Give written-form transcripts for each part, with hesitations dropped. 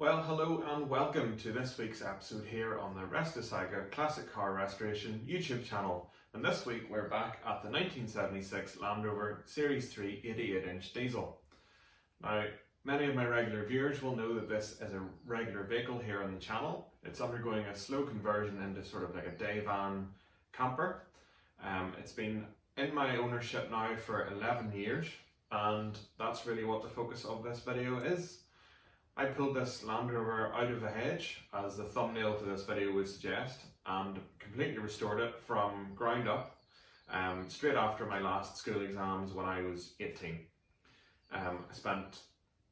Well, hello and welcome to this week's episode here on the Restasaga Classic Car Restoration YouTube channel. And this week we're back at the 1976 Land Rover Series 3 88-inch diesel. Now, many of my regular viewers will know that this is a regular vehicle here on the channel. It's undergoing a slow conversion into sort of like a day van camper. It's been in my ownership now for 11 years, and that's really what the focus of this video is. I pulled this Land Rover out of a hedge, as the thumbnail to this video would suggest, and completely restored it from ground up, straight after my last school exams when I was 18. I spent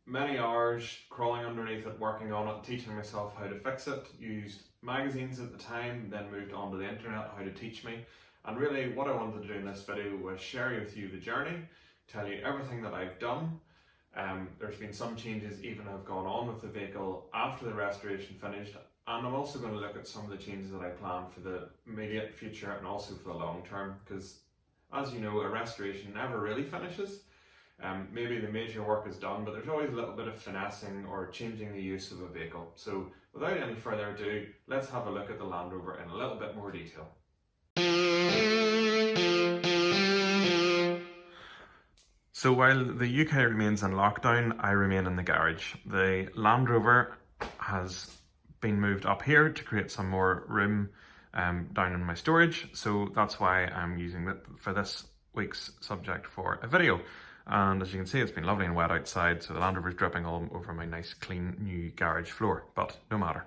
many hours crawling underneath it, working on it, teaching myself how to fix it, used magazines at the time, then moved on to the internet how to teach me. And really what I wanted to do in this video was share with you the journey, tell you everything that I've done. There's been some changes even have gone on with the vehicle after the restoration finished, and I'm also going to look at some of the changes that I plan for the immediate future and also for the long term, because as you know, a restoration never really finishes. Maybe the major work is done, but there's always a little bit of finessing or changing the use of a vehicle. So without any further ado, let's have a look at the Land Rover in a little bit more detail. So while the UK remains in lockdown, I remain in the garage. The Land Rover has been moved up here to create some more room down in my storage. So that's why I'm using it for this week's subject for a video. And as you can see, it's been lovely and wet outside, so the Land Rover is dripping all over my nice clean new garage floor, but no matter.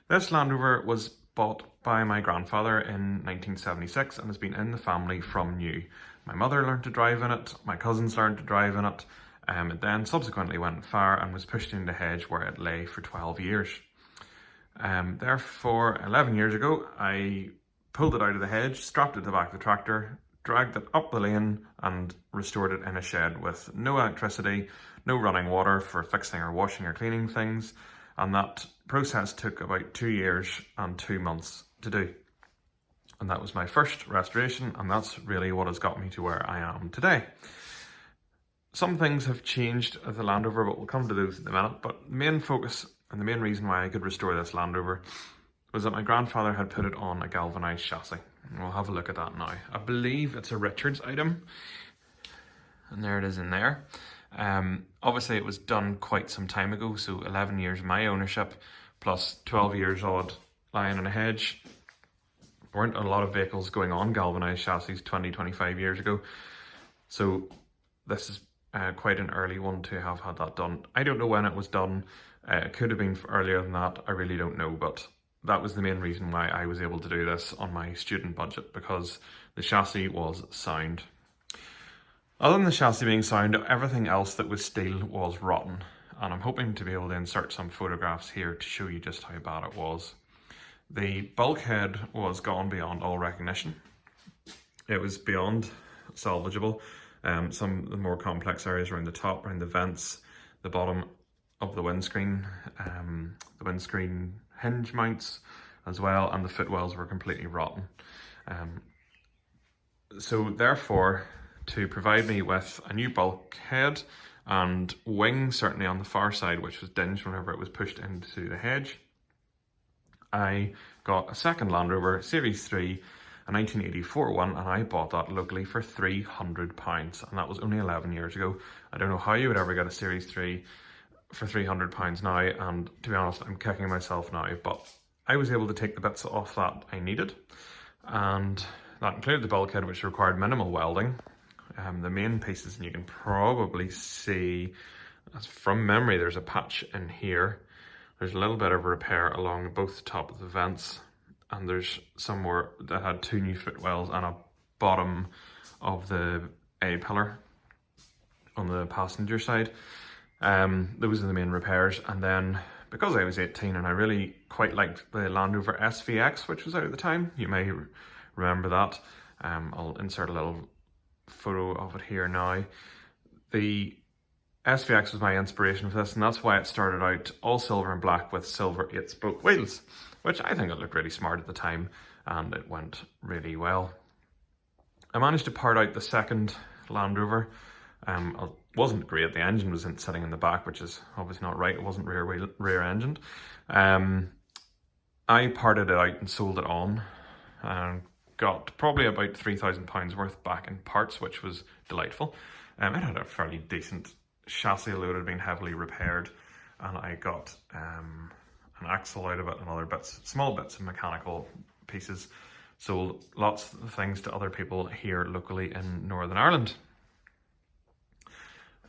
This Land Rover was bought by my grandfather in 1976 and has been in the family from new. My mother learned to drive in it, my cousins learned to drive in it, it then subsequently went far and was pushed into the hedge where it lay for 12 years. Therefore, 11 years ago, I pulled it out of the hedge, strapped it to the back of the tractor, dragged it up the lane and restored it in a shed with no electricity, no running water for fixing or washing or cleaning things, and that process took about 2 years and 2 months to do. And that was my first restoration, and that's really what has got me to where I am today. Some things have changed at the Land Rover, but we'll come to those in a minute. But the main focus and the main reason why I could restore this Land Rover was that my grandfather had put it on a galvanised chassis. And we'll have a look at that now. I believe it's a Richards item, and there it is in there. Obviously it was done quite some time ago, so 11 years of my ownership plus 12 years odd lying in a hedge. Weren't a lot of vehicles going on galvanised chassis 20-25 years ago, so this is quite an early one to have had that done. I don't know when it was done. It could have been earlier than that, I really don't know, but that was the main reason why I was able to do this on my student budget, because the chassis was sound. Other than the chassis being sound, everything else that was steel was rotten, and I'm hoping to be able to insert some photographs here to show you just how bad it was. The bulkhead was gone beyond all recognition. It was beyond salvageable. Some of the more complex areas around the top, around the vents, the bottom of the windscreen hinge mounts as well, and the footwells were completely rotten. So therefore, to provide me with a new bulkhead and wing, certainly on the far side, which was dinged whenever it was pushed into the hedge, I got a second Land Rover Series 3, a 1984 one, and I bought that locally for £300, and that was only 11 years ago. I don't know how you would ever get a Series 3 for £300 now, and to be honest, I'm kicking myself now, but I was able to take the bits off that I needed, and that included the bulkhead, which required minimal welding. The main pieces, and you can probably see, from memory, there's a patch in here. There's a little bit of repair along both the top of the vents, and there's somewhere that had 2 new footwells and a bottom of the A-pillar on the passenger side. Those are the main repairs. And then, because I was 18 and I really quite liked the Land Rover SVX, which was out at the time, you may remember that. I'll insert a little photo of it here now. The SVX was my inspiration for this, and that's why it started out all silver and black with silver 8-spoke wheels, which I think it looked really smart at the time, and it went really well. I managed to part out the second Land Rover. I'll wasn't great. The engine was sitting in the back, which is obviously not right. It wasn't rear engined. I parted it out and sold it on, and got probably about £3,000 worth back in parts, which was delightful. It had a fairly decent chassis, although it had been heavily repaired, and I got an axle out of it and other bits, small bits of mechanical pieces. Sold lots of things to other people here locally in Northern Ireland.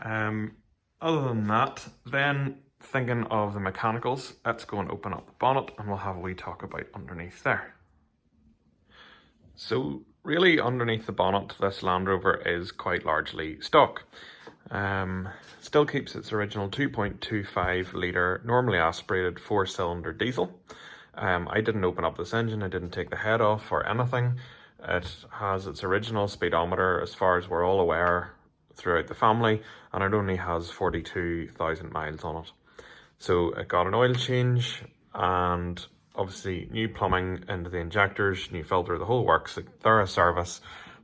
Other than that, then thinking of the mechanicals, let's go and open up the bonnet and we'll have a wee talk about underneath there. So really underneath the bonnet, this Land Rover is quite largely stock. Still keeps its original 2.25 litre normally aspirated 4-cylinder diesel. I didn't open up this engine, I didn't take the head off or anything. It has its original speedometer as far as we're all aware throughout the family, and it only has 42,000 miles on it. So it got an oil change and obviously new plumbing into the injectors, new filter, the whole works, a thorough service.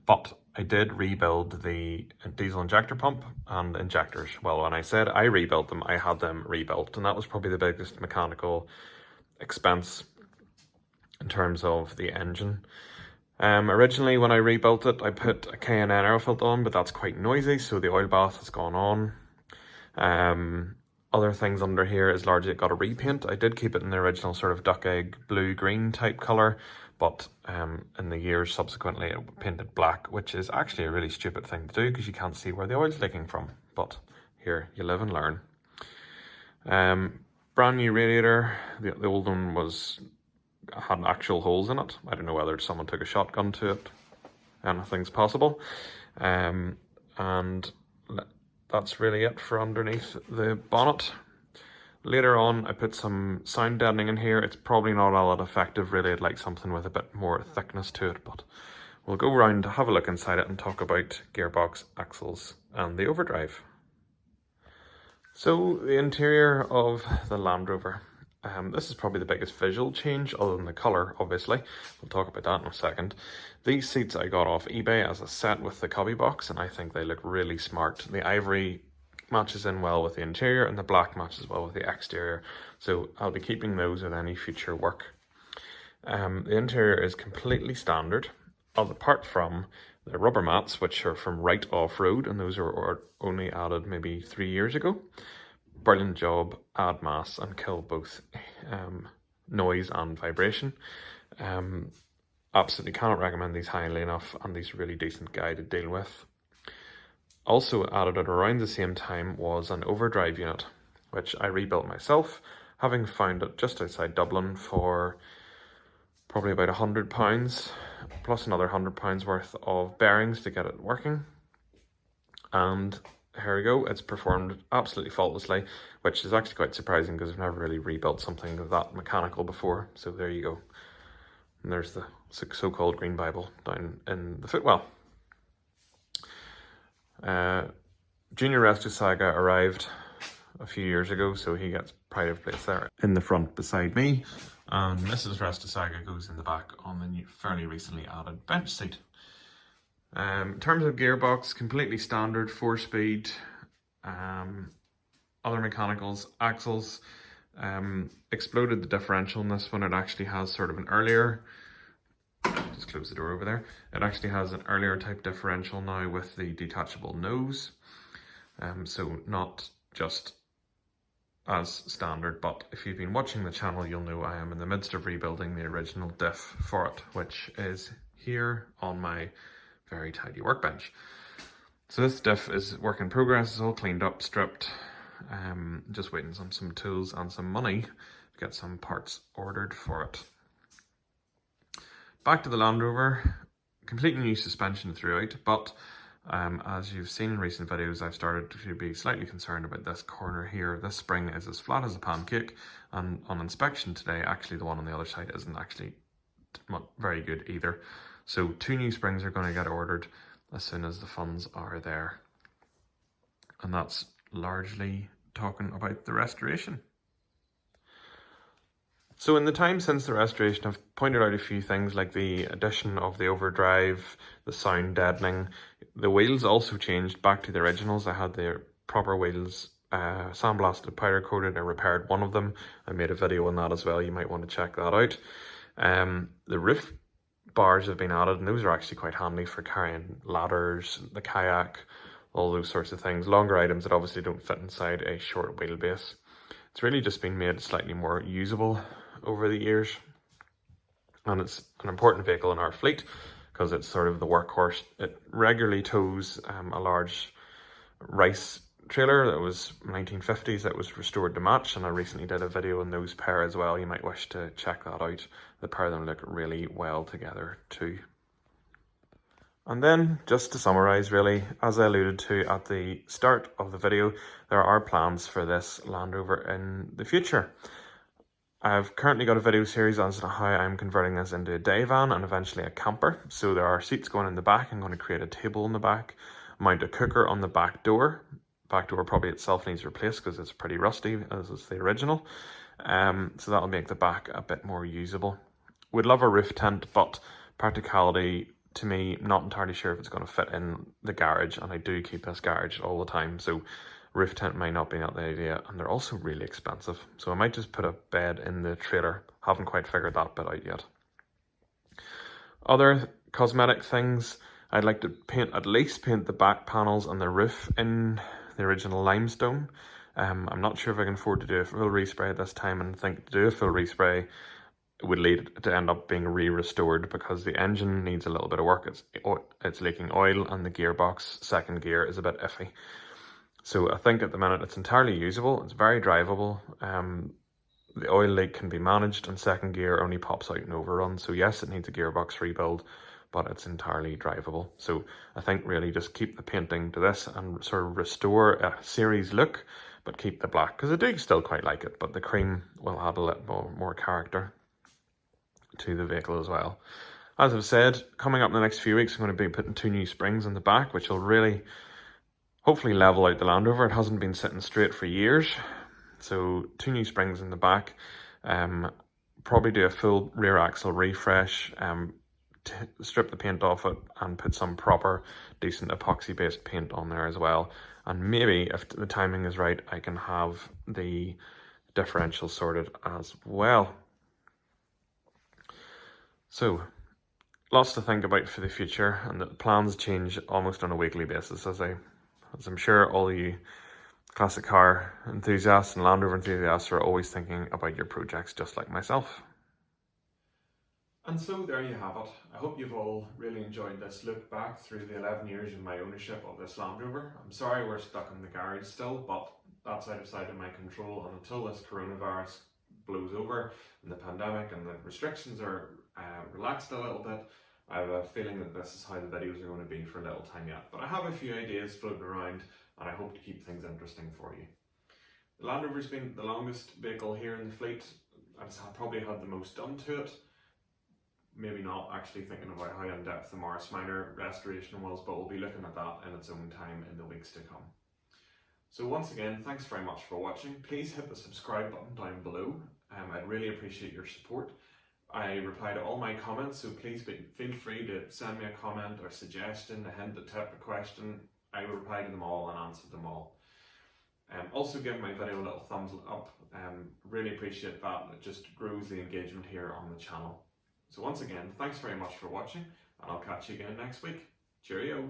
But I did rebuild the diesel injector pump and injectors. Well, when I said I rebuilt them, I had them rebuilt, and that was probably the biggest mechanical expense in terms of the engine. Originally when I rebuilt it, I put a K&N air filter on, but that's quite noisy, so the oil bath has gone on. Other things under here is largely it got a repaint. I did keep it in the original sort of duck egg blue-green type colour, but in the years subsequently it painted black, which is actually a really stupid thing to do because you can't see where the oil's leaking from. But here, you live and learn. Brand new radiator. The old one had actual holes in it. I don't know whether someone took a shotgun to it. Anything's possible. And that's really it for underneath the bonnet. Later on, I put some sound deadening in here. It's probably not all that effective, really. I'd like something with a bit more thickness to it, but we'll go around to have a look inside it and talk about gearbox, axles, and the overdrive. So, the interior of the Land Rover. This is probably the biggest visual change, other than the colour, obviously. We'll talk about that in a second. These seats I got off eBay as a set with the cubby box, and I think they look really smart. The ivory matches in well with the interior, and the black matches well with the exterior. So I'll be keeping those with any future work. The interior is completely standard, apart from the rubber mats, which are from Right Off-Road, and those are only added maybe 3 years ago. Brilliant job, add mass and kill both noise and vibration. Absolutely cannot recommend these highly enough, and these really decent guy to deal with. Also added at around the same time was an overdrive unit, which I rebuilt myself, having found it just outside Dublin for probably about £100, plus another £100 worth of bearings to get it working. And here we go, it's performed absolutely faultlessly, which is actually quite surprising because I've never really rebuilt something that mechanical before. So there you go. And there's the so-called Green Bible down in the footwell. Junior Resto Saga arrived a few years ago, so he gets pride of place there in the front beside me. And Mrs. Resto Saga goes in the back on the new, fairly recently added bench seat. In terms of gearbox, completely standard 4-speed, other mechanicals, axles, exploded the differential in this one. It actually has sort of an earlier, just close the door over there, it actually has an earlier type differential now with the detachable nose, so not just as standard, but if you've been watching the channel you'll know I am in the midst of rebuilding the original diff for it, which is here on my very tidy workbench. So this diff is work in progress, it's all cleaned up, stripped, just waiting on some tools and some money to get some parts ordered for it. Back to the Land Rover, completely new suspension throughout, but as you've seen in recent videos, I've started to be slightly concerned about this corner here. This spring is as flat as a pancake, and on inspection today, actually the one on the other side isn't actually very good either. So 2 new springs are going to get ordered as soon as the funds are there. And that's largely talking about the restoration. So in the time since the restoration, I've pointed out a few things like the addition of the overdrive, the sound deadening. The wheels also changed back to the originals. I had the proper wheels sandblasted, powder coated. I repaired one of them. I made a video on that as well. You might want to check that out. The roof bars have been added, and those are actually quite handy for carrying ladders, the kayak, all those sorts of things. Longer items that obviously don't fit inside a short wheelbase. It's really just been made slightly more usable over the years, and it's an important vehicle in our fleet because it's sort of the workhorse. It regularly tows a large rice trailer that was 1950s that was restored to match, and I recently did a video on those pair as well. You might wish to check that out. The pair of them look really well together too. And then, just to summarise really, as I alluded to at the start of the video, there are plans for this Land Rover in the future. I've currently got a video series as to how I'm converting this into a day van and eventually a camper. So there are seats going in the back. I'm going to create a table in the back, mount a cooker on the back door. Back door probably itself needs replaced because it's pretty rusty, as is the original. So that'll make the back a bit more usable. We'd love a roof tent, but practicality, to me, not entirely sure if it's going to fit in the garage, and I do keep this garage all the time, so roof tent might not be the idea, and they're also really expensive. So I might just put a bed in the trailer. Haven't quite figured that bit out yet. Other cosmetic things, I'd like to at least paint the back panels and the roof in the original limestone. I'm not sure if I can afford to do a full respray this time, and think to do a full respray would lead to end up being re-restored because the engine needs a little bit of work. It's leaking oil, and the gearbox second gear is a bit iffy. So I think at the minute it's entirely usable. It's very drivable. The oil leak can be managed, and second gear only pops out in overrun. So yes, it needs a gearbox rebuild, but it's entirely drivable. So I think really just keep the painting to this and sort of restore a series look, but keep the black, because I do still quite like it, but the cream will add a little more character to the vehicle as well. As I've said, coming up in the next few weeks, I'm going to be putting 2 new springs in the back, which will really hopefully level out the Land Rover. It hasn't been sitting straight for years. So 2 new springs in the back. Probably do a full rear axle refresh, strip the paint off it and put some proper decent epoxy based paint on there as well. And maybe if the timing is right, I can have the differential sorted as well. So lots to think about for the future, and the plans change almost on a weekly basis, as I'm sure all you classic car enthusiasts and Land Rover enthusiasts are always thinking about your projects just like myself. And so there you have it. I hope you've all really enjoyed this look back through the 11 years in my ownership of this Land Rover. I'm sorry we're stuck in the garage still, but that's out of my control, and until this coronavirus blows over and the pandemic and the restrictions are relaxed a little bit, I have a feeling that this is how the videos are going to be for a little time yet. But I have a few ideas floating around, and I hope to keep things interesting for you. The Land Rover's been the longest vehicle here in the fleet. I've probably had the most done to it. Maybe not actually thinking about how in-depth the Morris Minor restoration was, but we'll be looking at that in its own time in the weeks to come. So once again, thanks very much for watching. Please hit the subscribe button down below. I'd really appreciate your support. I reply to all my comments, so please feel free to send me a comment or suggestion, a hint, a tip, a question. I will reply to them all and answer them all. Also give my video a little thumbs up. Really appreciate that. It just grows the engagement here on the channel. So once again, thanks very much for watching, and I'll catch you again next week. Cheerio!